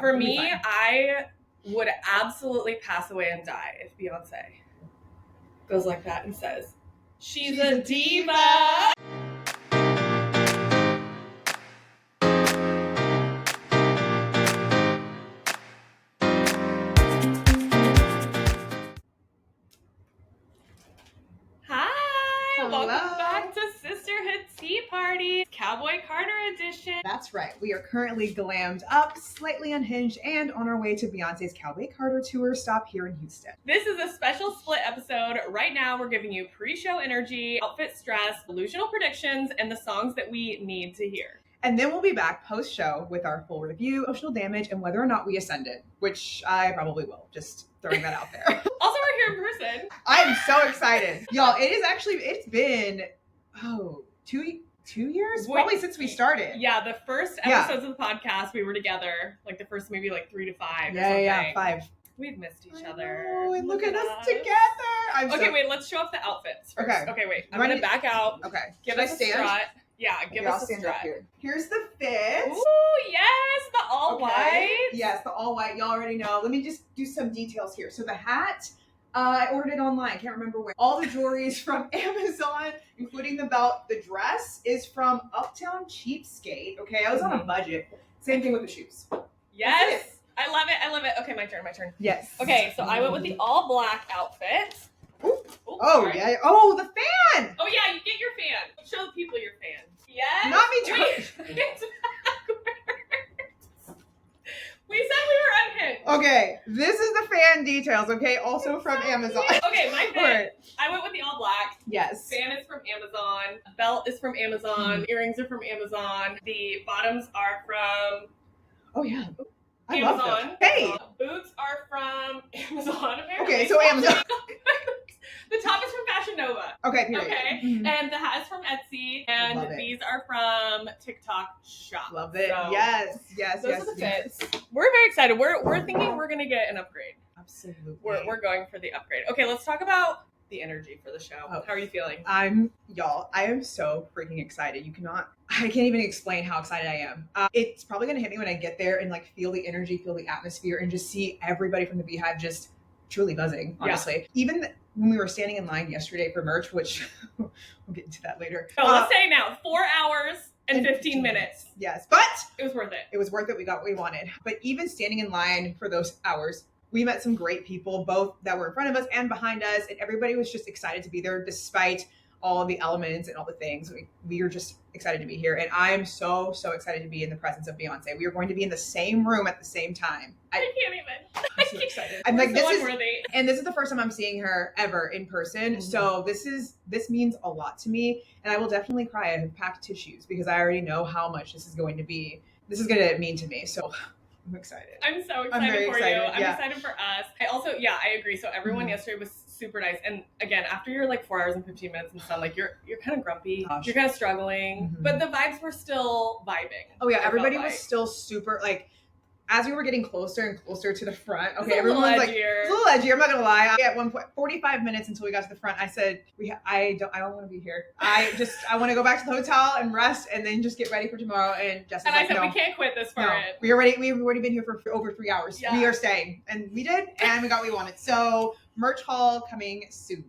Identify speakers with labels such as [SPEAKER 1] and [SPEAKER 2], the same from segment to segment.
[SPEAKER 1] For me, I would absolutely pass away and die if Beyonce goes like that and says, she's a diva. Welcome back to Sisterhood Tea Party, Cowboy Carter edition.
[SPEAKER 2] That's right. We are currently glammed up, slightly unhinged, and on our way to Beyonce's Cowboy Carter tour stop here in Houston.
[SPEAKER 1] This is a special split episode. Right now, we're giving you pre-show energy, outfit stress, delusional predictions, and the songs that we need to hear.
[SPEAKER 2] And then we'll be back post-show with our full review, emotional damage, and whether or not we ascended, which I probably will. Just throwing that out there.
[SPEAKER 1] Also, we're here in person.
[SPEAKER 2] I'm so excited. Y'all, it's been, 2 years? Probably since we started.
[SPEAKER 1] Yeah, the first episodes of the podcast, we were together. Like the first maybe like 3 to 5 or something.
[SPEAKER 2] Yeah, 5.
[SPEAKER 1] We've missed each other.
[SPEAKER 2] Oh, and look at us together.
[SPEAKER 1] Wait, let's show off the outfits first.
[SPEAKER 2] Okay,
[SPEAKER 1] wait. I'm going to back out.
[SPEAKER 2] Okay.
[SPEAKER 1] Give us a strut. Yeah, give us a strut.
[SPEAKER 2] Here's the fit.
[SPEAKER 1] Ooh, yes, the all white.
[SPEAKER 2] Yes, the all white. Y'all already know. Let me just do some details here. So the hat, I ordered it online. I can't remember where. All the jewelry is from Amazon, including the belt. The dress is from Uptown Cheapskate. Okay, I was on a budget. Same thing with the shoes.
[SPEAKER 1] Yes, I love it. Okay, my turn.
[SPEAKER 2] Yes.
[SPEAKER 1] Okay, so I went with the all black outfit.
[SPEAKER 2] Ooh, sorry. Yeah. Oh, the fan.
[SPEAKER 1] Oh yeah, you get your fan. Show the people your fan. Yes.
[SPEAKER 2] Not me too.
[SPEAKER 1] Wait, it's backwards. We said we were unhinged.
[SPEAKER 2] Okay, this is the fan details. Okay, also from Amazon.
[SPEAKER 1] Okay, my fit. I went with the all black.
[SPEAKER 2] Yes.
[SPEAKER 1] Fan is from Amazon. Belt is from Amazon. Earrings are from Amazon. The bottoms are from.
[SPEAKER 2] Oh yeah. I
[SPEAKER 1] Amazon.
[SPEAKER 2] love them. Hey.
[SPEAKER 1] Boots are from Amazon. Apparently.
[SPEAKER 2] Okay, so Amazon.
[SPEAKER 1] The top is from Fashion Nova.
[SPEAKER 2] Okay, period.
[SPEAKER 1] Okay, and the hat is from Etsy, and these are from TikTok Shop.
[SPEAKER 2] Love it.
[SPEAKER 1] So
[SPEAKER 2] yes.
[SPEAKER 1] Those are the fits. We're very excited. We're thinking we're gonna get an upgrade.
[SPEAKER 2] Absolutely.
[SPEAKER 1] We're going for the upgrade. Okay, let's talk about the energy for the show. How are you feeling?
[SPEAKER 2] I am so freaking excited. I can't even explain how excited I am. It's probably gonna hit me when I get there and like feel the energy, feel the atmosphere, and just see everybody from the Beehive just truly buzzing, honestly. Yeah. Even when we were standing in line yesterday for merch, which we'll get into that later.
[SPEAKER 1] So let's say now, 4 hours and 15 minutes.
[SPEAKER 2] Yes, but
[SPEAKER 1] it was worth it.
[SPEAKER 2] It was worth it. We got what we wanted. But even standing in line for those hours, we met some great people, both that were in front of us and behind us, and everybody was just excited to be there despite all the elements and all the things. We are just excited to be here, and I'm so excited to be in the presence of Beyonce. We are going to be in the same room at the same time.
[SPEAKER 1] I can't even.
[SPEAKER 2] I'm so excited. I'm
[SPEAKER 1] like, this is
[SPEAKER 2] the first time I'm seeing her ever in person. Mm-hmm. So this means a lot to me, and I will definitely cry. I have packed tissues because I already know how much this is going to mean to me. So I'm excited.
[SPEAKER 1] I'm so excited for you. I'm excited for us. I agree. So everyone yesterday was super nice. And again, after you're like 4 hours and 15 minutes and stuff, like you're kind of grumpy. Gosh. You're kind of struggling, but the vibes were still vibing.
[SPEAKER 2] Oh yeah. Everybody was still super like, as we were getting closer and closer to the front, okay, everyone was like, it's a little edgy. I'm not gonna lie. At one point, 45 minutes until we got to the front, I said, I don't want to be here. I want to go back to the hotel and rest, and then just get ready for tomorrow. And Jess was
[SPEAKER 1] I said, we can't quit this for it.
[SPEAKER 2] We've already been here for over 3 hours. Yeah. We are staying, and we did, and we got what we wanted. So merch haul coming soon.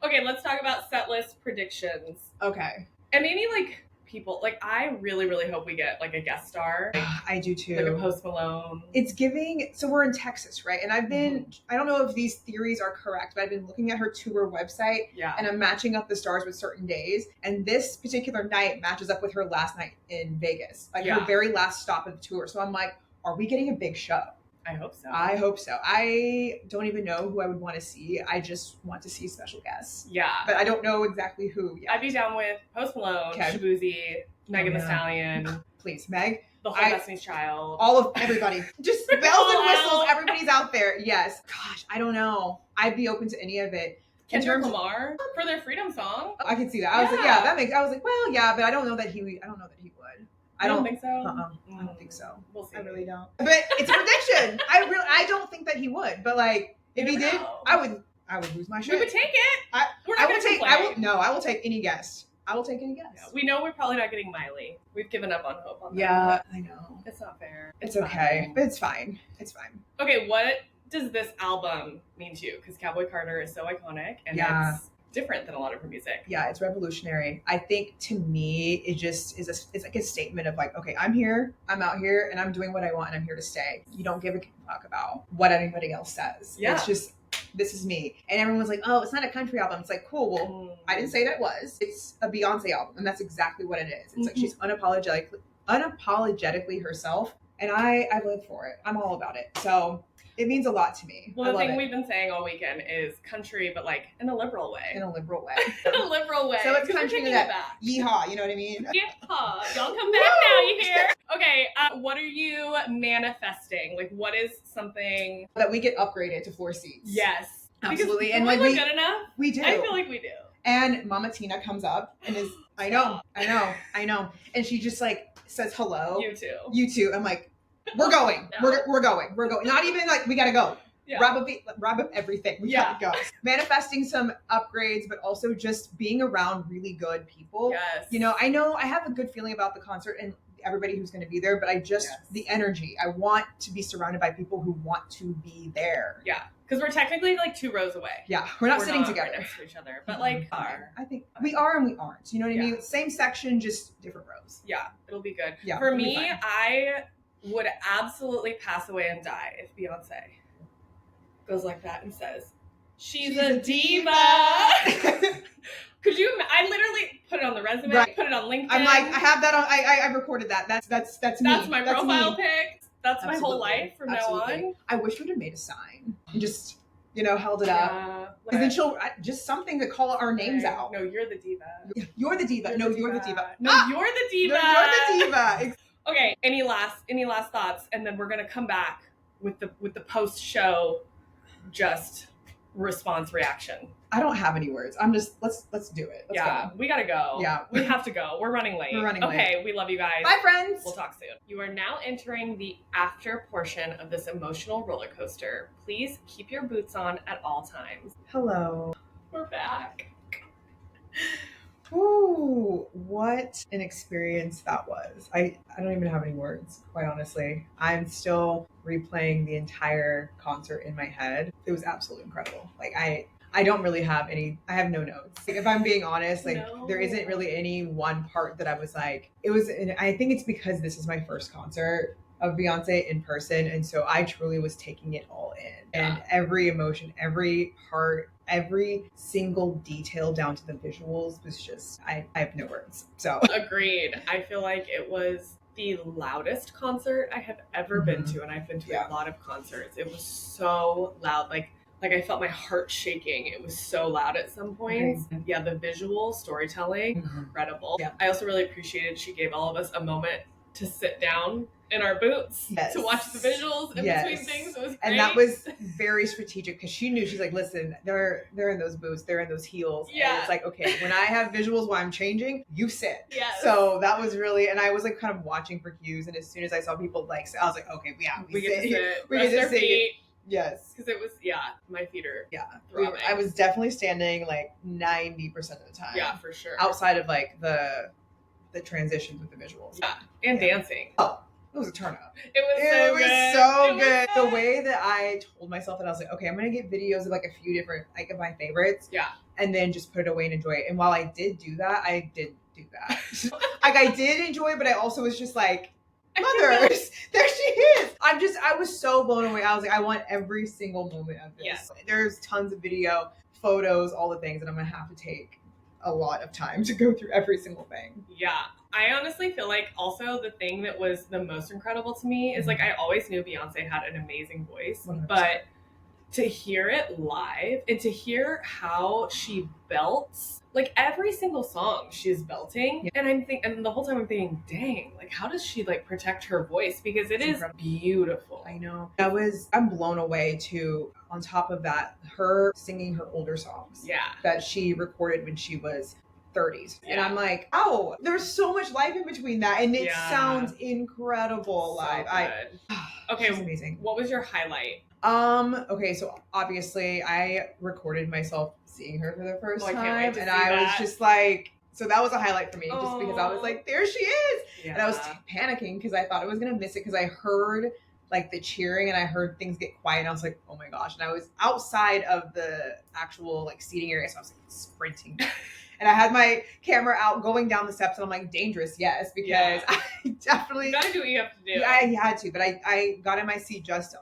[SPEAKER 1] Okay, let's talk about set list predictions.
[SPEAKER 2] Okay,
[SPEAKER 1] and maybe like. People like I really hope we get like a guest star.
[SPEAKER 2] I do too.
[SPEAKER 1] Like a Post Malone.
[SPEAKER 2] It's giving. So we're in Texas, right? And I've been. I don't know if these theories are correct, but I've been looking at her tour website. Yeah. And I'm matching up the stars with certain days. And this particular night matches up with her last night in Vegas, like her very last stop of the tour. So I'm like, are we getting a big show?
[SPEAKER 1] I hope so.
[SPEAKER 2] I don't even know who I would want to see. I just want to see special guests.
[SPEAKER 1] Yeah.
[SPEAKER 2] But I don't know exactly who yet.
[SPEAKER 1] I'd be down with Post Malone, Shabuzi, Megan Thee Stallion.
[SPEAKER 2] Please, Meg.
[SPEAKER 1] The whole Destiny's Child.
[SPEAKER 2] All of everybody. Just bells and whistles. Everybody's out there. Yes. Gosh, I don't know. I'd be open to any of it.
[SPEAKER 1] Kendrick Lamar for their Freedom song.
[SPEAKER 2] I can see that. I was like, I was like, well, yeah, but I don't know that he would.
[SPEAKER 1] I don't think so.
[SPEAKER 2] I don't think so.
[SPEAKER 1] We'll see.
[SPEAKER 2] I really don't. But it's a prediction. I don't think that he would. But like, if he did, I would lose my shit.
[SPEAKER 1] We would take it.
[SPEAKER 2] I will take any guest. I will take any guess.
[SPEAKER 1] Yeah, we know we're probably not getting Miley. We've given up on hope on that.
[SPEAKER 2] Yeah, I know.
[SPEAKER 1] It's not fair.
[SPEAKER 2] It's okay. But it's fine. It's fine.
[SPEAKER 1] Okay, what does this album mean to you? Because Cowboy Carter is so iconic and it's different than a lot of her music.
[SPEAKER 2] Yeah, it's revolutionary. I think to me, it just is it's like a statement of like, okay, I'm here, I'm out here, and I'm doing what I want, and I'm here to stay. You don't give a fuck about what anybody else says. Yeah. It's just, this is me. And everyone's like, oh, it's not a country album. It's like, cool. Well, I didn't say that it was. It's a Beyonce album, and that's exactly what it is. It's like she's unapologetically herself, and I live for it. I'm all about it. So it means a lot to me.
[SPEAKER 1] Well, the thing we've been saying all weekend is country, but like in a liberal way.
[SPEAKER 2] In a liberal way.
[SPEAKER 1] In a liberal way.
[SPEAKER 2] So it's country that yeehaw, you know what I mean?
[SPEAKER 1] Yeehaw. Y'all come back now, you hear? Okay, what are you manifesting? Like, what is something
[SPEAKER 2] that we get upgraded to 4 seats?
[SPEAKER 1] Yes.
[SPEAKER 2] Absolutely.
[SPEAKER 1] And like, we good enough?
[SPEAKER 2] We do.
[SPEAKER 1] I feel like we do.
[SPEAKER 2] And Mama Tina comes up and is, I know. And she just like says hello. You too. I'm like, we're going. No. We're going. Not even like we gotta go. Yeah. Wrap up everything. We gotta go. Manifesting some upgrades, but also just being around really good people.
[SPEAKER 1] Yes.
[SPEAKER 2] You know I have a good feeling about the concert and everybody who's gonna be there, but I just the energy. I want to be surrounded by people who want to be there.
[SPEAKER 1] Yeah. Because we're technically like 2 rows away.
[SPEAKER 2] Yeah. We're not sitting together
[SPEAKER 1] right next to each other. But like
[SPEAKER 2] I think we are and we aren't. You know what I mean? Same section, just different rows.
[SPEAKER 1] Yeah. It'll be good.
[SPEAKER 2] Yeah.
[SPEAKER 1] For me, I would absolutely pass away and die if Beyonce goes like that and says, she's a diva. Could you? I literally put it on the resume, put it on LinkedIn.
[SPEAKER 2] I'm like, I have that on. I recorded that. That's me.
[SPEAKER 1] That's my profile pic. That's my whole life from now on.
[SPEAKER 2] I wish we'd have made a sign and just, held it up. And then she'll just something to call our names out.
[SPEAKER 1] No, you're the diva.
[SPEAKER 2] You're the diva. No, you're the diva.
[SPEAKER 1] No, you're the diva.
[SPEAKER 2] No, you're the diva.
[SPEAKER 1] Okay. Any last thoughts? And then we're gonna come back with the post show, just response reaction.
[SPEAKER 2] I don't have any words. I'm just let's do it. Let's go.
[SPEAKER 1] We gotta go.
[SPEAKER 2] Yeah,
[SPEAKER 1] we have to go. We're running late. Okay, we love you guys.
[SPEAKER 2] Bye, friends.
[SPEAKER 1] We'll talk soon. You are now entering the after portion of this emotional roller coaster. Please keep your boots on at all times.
[SPEAKER 2] Hello.
[SPEAKER 1] We're back.
[SPEAKER 2] Ooh, what an experience that was. I don't even have any words, quite honestly. I'm still replaying the entire concert in my head. It was absolutely incredible. Like I don't really have I have no notes. Like, if I'm being honest, there isn't really any one part that I was like, I think it's because this is my first concert of Beyonce in person. And so I truly was taking it all in. And every emotion, every part, every single detail down to the visuals was just, I have no words. So
[SPEAKER 1] agreed. I feel like it was the loudest concert I have ever been to. And I've been to a lot of concerts. It was so loud. Like I felt my heart shaking. It was so loud at some points. Yeah, the visual storytelling, incredible. Yeah. I also really appreciated she gave all of us a moment to sit down in our boots to watch the visuals in between things. It was great.
[SPEAKER 2] And that was very strategic because she knew, she's like, listen, they're in those boots, they're in those heels. Yeah. And it's like, okay, when I have visuals while I'm changing, you sit.
[SPEAKER 1] Yes.
[SPEAKER 2] So that was really, and I was like kind of watching for cues. And as soon as I saw people I was like, okay, we
[SPEAKER 1] get to sit.
[SPEAKER 2] We get to sit.
[SPEAKER 1] Yes. Because it was, my feet are throbbing.
[SPEAKER 2] I was definitely standing like 90% of the time.
[SPEAKER 1] Yeah, for sure.
[SPEAKER 2] Outside of like the transitions with the visuals.
[SPEAKER 1] Yeah. And dancing.
[SPEAKER 2] Oh, it was a turn up.
[SPEAKER 1] It was
[SPEAKER 2] so good. The way that I told myself that I was like, okay, I'm going to get videos of like a few different, like of my favorites.
[SPEAKER 1] Yeah.
[SPEAKER 2] And then just put it away and enjoy it. And while I did do that, I didn't do that. Like I did enjoy it, but I also was just like, mothers, there she is. I was so blown away. I was like, I want every single moment of this.
[SPEAKER 1] Yes.
[SPEAKER 2] There's tons of video, photos, all the things, and I'm going to have to take a lot of time to go through every single thing.
[SPEAKER 1] Yeah. I honestly feel like also the thing that was the most incredible to me is like, I always knew Beyonce had an amazing voice, 100%. But to hear it live and to hear how she belts, like every single song she's belting. And and the whole time I'm thinking, dang, like how does she like protect her voice? Because it's incredible. Beautiful.
[SPEAKER 2] I know. I'm blown away too. On top of that, her singing her older songs.
[SPEAKER 1] Yeah. That
[SPEAKER 2] she recorded when she was 30s. Yeah. And I'm like, oh, there's so much life in between that. And it sounds incredible live.
[SPEAKER 1] Okay.
[SPEAKER 2] She's amazing.
[SPEAKER 1] What was your highlight?
[SPEAKER 2] Okay, so obviously I recorded myself seeing her for the first time, and I was just like So that was a highlight for me, just because I was like, there she is.
[SPEAKER 1] Yeah.
[SPEAKER 2] And I was panicking because I thought I was going to miss it, because I heard like the cheering and I heard things get quiet, and I was like, oh my gosh. And I was outside of the actual like seating area, so I was like sprinting. And I had my camera out going down the steps, and I'm like, dangerous, yes, because I definitely...
[SPEAKER 1] You gotta do what you have to do.
[SPEAKER 2] Yeah, I had to, but I got in my seat just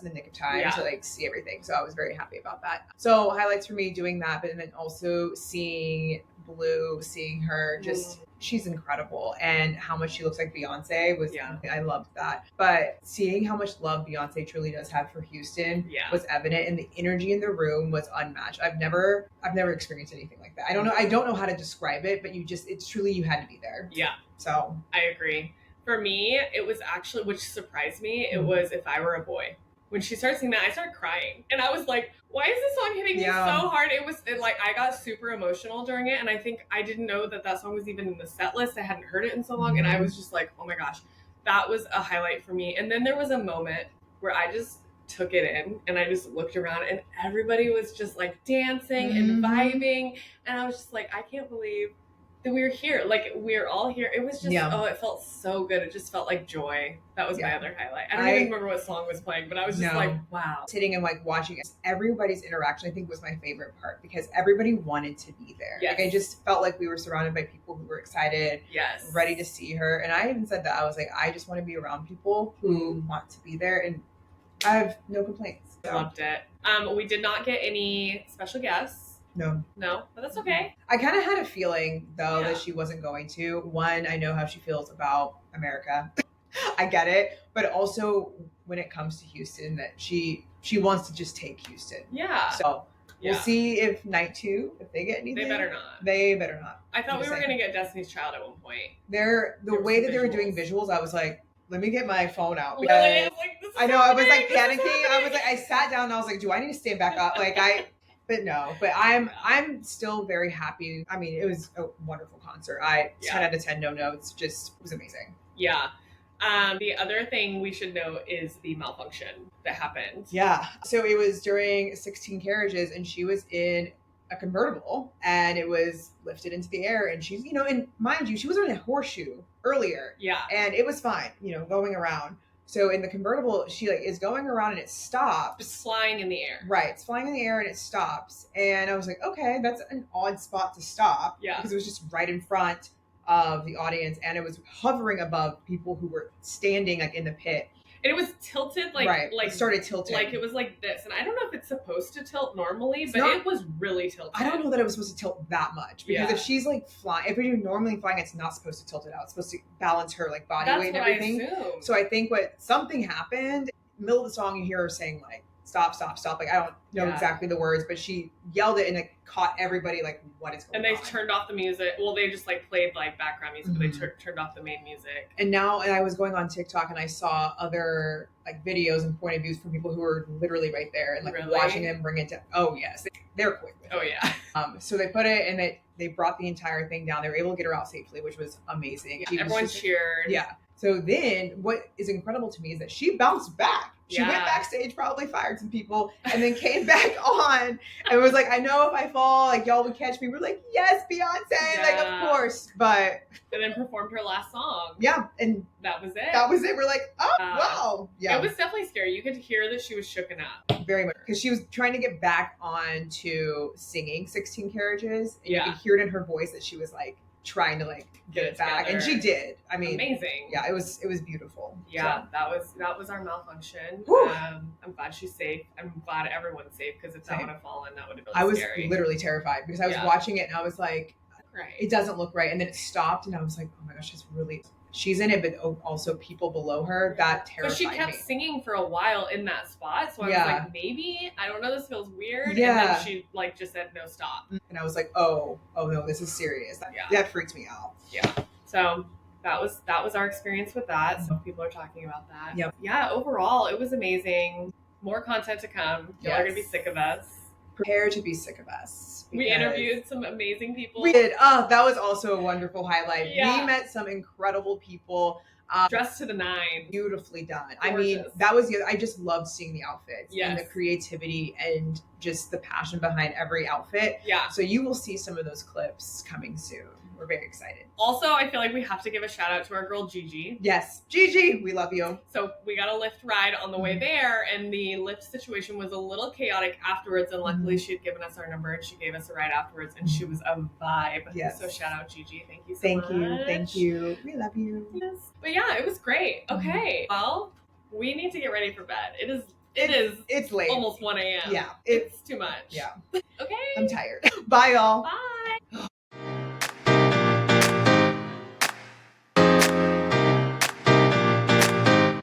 [SPEAKER 2] in the nick of time to like see everything. So I was very happy about that. So highlights for me doing that, but then also seeing Blue, seeing her just... She's incredible, and how much she looks like Beyonce was, I loved that. But seeing how much love Beyonce truly does have for Houston was evident, and the energy in the room was unmatched. I've never experienced anything like that. I don't know how to describe it, but it's truly, you had to be there.
[SPEAKER 1] Yeah.
[SPEAKER 2] So
[SPEAKER 1] I agree. For me, it was actually, which surprised me, it was If I Were a Boy. When she started singing that, I started crying. And I was like, why is this song hitting me so hard? I got super emotional during it. And I think I didn't know that song was even in the set list. I hadn't heard it in so long. And I was just like, oh my gosh, that was a highlight for me. And then there was a moment where I just took it in, and I just looked around, and everybody was just like dancing and vibing. And I was just like, I can't believe that we were here. Like, we're all here. It was just, it felt so good. It just felt like joy. That was my other highlight. I don't even remember what song was playing, but I was just like, wow.
[SPEAKER 2] Sitting and like watching everybody's interaction, I think, was my favorite part, because everybody wanted to be there.
[SPEAKER 1] Yes.
[SPEAKER 2] Like, I just felt like we were surrounded by people who were excited, ready to see her. And I even said that, I was like, I just want to be around people who want to be there, and I have no complaints. So.
[SPEAKER 1] Loved it. We did not get any special guests. No, but that's okay.
[SPEAKER 2] I kind of had a feeling, though, that she wasn't going to. One, I know how she feels about America. I get it. But also, when it comes to Houston, that she wants to just take Houston.
[SPEAKER 1] Yeah.
[SPEAKER 2] So we'll see if night 2, if they get anything.
[SPEAKER 1] They better not. I thought we were going
[SPEAKER 2] to
[SPEAKER 1] get Destiny's Child at one point.
[SPEAKER 2] The way that they were doing visuals, I was like, let me get my phone out.
[SPEAKER 1] Literally,
[SPEAKER 2] I was like panicking. I was like, I sat down and I was like, do I need to stand back up? But no, but I'm still very happy. I mean, it was a wonderful concert. 10 out of 10, no notes. Just, it was amazing.
[SPEAKER 1] Yeah. The other thing we should know is the malfunction that happened.
[SPEAKER 2] Yeah. So it was during 16 Carriages, and she was in a convertible, and it was lifted into the air, and she's, and mind you, she was on a horseshoe earlier.
[SPEAKER 1] Yeah.
[SPEAKER 2] And it was fine, going around. So in the convertible, she is going around, and it stops.
[SPEAKER 1] It's flying in the air.
[SPEAKER 2] Right. It's flying in the air, and it stops. And I was like, okay, that's an odd spot to stop.
[SPEAKER 1] Yeah.
[SPEAKER 2] Because it was just right in front of the audience, and it was hovering above people who were standing in the pit.
[SPEAKER 1] And it was tilted
[SPEAKER 2] it started tilting.
[SPEAKER 1] Like it was like this. And I don't know if it's supposed to tilt normally, but it was really tilted.
[SPEAKER 2] I don't know that it was supposed to tilt that much. Because if she's flying, if you're normally flying, it's not supposed to tilt it out. It's supposed to balance her body weight and everything.
[SPEAKER 1] I assume.
[SPEAKER 2] So I think something happened. Middle of the song, you hear her saying stop, stop, stop. I don't know exactly the words, but she yelled it, and it caught everybody what is going on?
[SPEAKER 1] And they turned off the music. Well, they just played background music, but they turned off the main music.
[SPEAKER 2] And I was going on TikTok, and I saw other videos and point of views from people who were literally right there and watching them bring it to. Oh yes, they're quick with it.
[SPEAKER 1] Oh yeah.
[SPEAKER 2] So they put it, and they brought the entire thing down. They were able to get her out safely, which was amazing.
[SPEAKER 1] Everyone cheered.
[SPEAKER 2] Yeah. So then what is incredible to me is that she bounced back. She went backstage, probably fired some people, and then came back on and was like, I know if I fall, y'all would catch me. We're like, yes, Beyonce, of course. But
[SPEAKER 1] and then performed her last song.
[SPEAKER 2] Yeah. And
[SPEAKER 1] that was it.
[SPEAKER 2] We're like, oh, wow. Yeah.
[SPEAKER 1] It was definitely scary. You could hear that she was shooken up.
[SPEAKER 2] Very much. Because she was trying to get back on to singing 16 Carriages. And you could hear it in her voice that she was trying to get it back, and she did. I mean,
[SPEAKER 1] amazing.
[SPEAKER 2] Yeah, it was beautiful.
[SPEAKER 1] Yeah, so. that was our malfunction. I'm glad she's safe. I'm glad everyone's safe, because if that would have fallen, that would have been scary.
[SPEAKER 2] I was literally terrified, because I was watching it and I was like, it doesn't look right, and then it stopped, and I was like, oh my gosh, she's in it, but also people below her, that terrified me.
[SPEAKER 1] But she kept singing for a while in that spot, so I was like, maybe, I don't know, this feels weird.
[SPEAKER 2] Yeah.
[SPEAKER 1] And then she just said, no, stop.
[SPEAKER 2] And I was like, oh no, this is serious. That freaked me out.
[SPEAKER 1] Yeah. So that was our experience with that. So people are talking about that.
[SPEAKER 2] Yep.
[SPEAKER 1] Yeah, overall, it was amazing. More content to come. Y'all are going to be sick of us.
[SPEAKER 2] Prepare to be sick of us.
[SPEAKER 1] We interviewed some amazing people.
[SPEAKER 2] We did. Oh, that was also a wonderful highlight.
[SPEAKER 1] Yeah.
[SPEAKER 2] We met some incredible people.
[SPEAKER 1] Dressed to the nine.
[SPEAKER 2] Beautifully done.
[SPEAKER 1] Gorgeous.
[SPEAKER 2] I mean, that was I just loved seeing the outfits and the
[SPEAKER 1] Yes.
[SPEAKER 2] creativity and just the passion behind every outfit.
[SPEAKER 1] Yeah.
[SPEAKER 2] So you will see some of those clips coming soon. We're very excited.
[SPEAKER 1] Also, I feel like we have to give a shout out to our girl Gigi.
[SPEAKER 2] Yes, Gigi, we love you.
[SPEAKER 1] So we got a Lyft ride on the way there, and the Lyft situation was a little chaotic afterwards, and luckily she had given us our number and she gave us a ride afterwards, and she was a vibe.
[SPEAKER 2] Yes.
[SPEAKER 1] So shout out Gigi. Thank you so
[SPEAKER 2] Thank
[SPEAKER 1] much.
[SPEAKER 2] you. Thank you. We love you.
[SPEAKER 1] Yes. But yeah, it was great. Okay. Well, we need to get ready for bed. It's
[SPEAKER 2] late.
[SPEAKER 1] Almost 1 a.m.
[SPEAKER 2] Yeah.
[SPEAKER 1] It's too much.
[SPEAKER 2] Yeah.
[SPEAKER 1] Okay.
[SPEAKER 2] I'm tired. Bye, y'all.
[SPEAKER 1] Bye.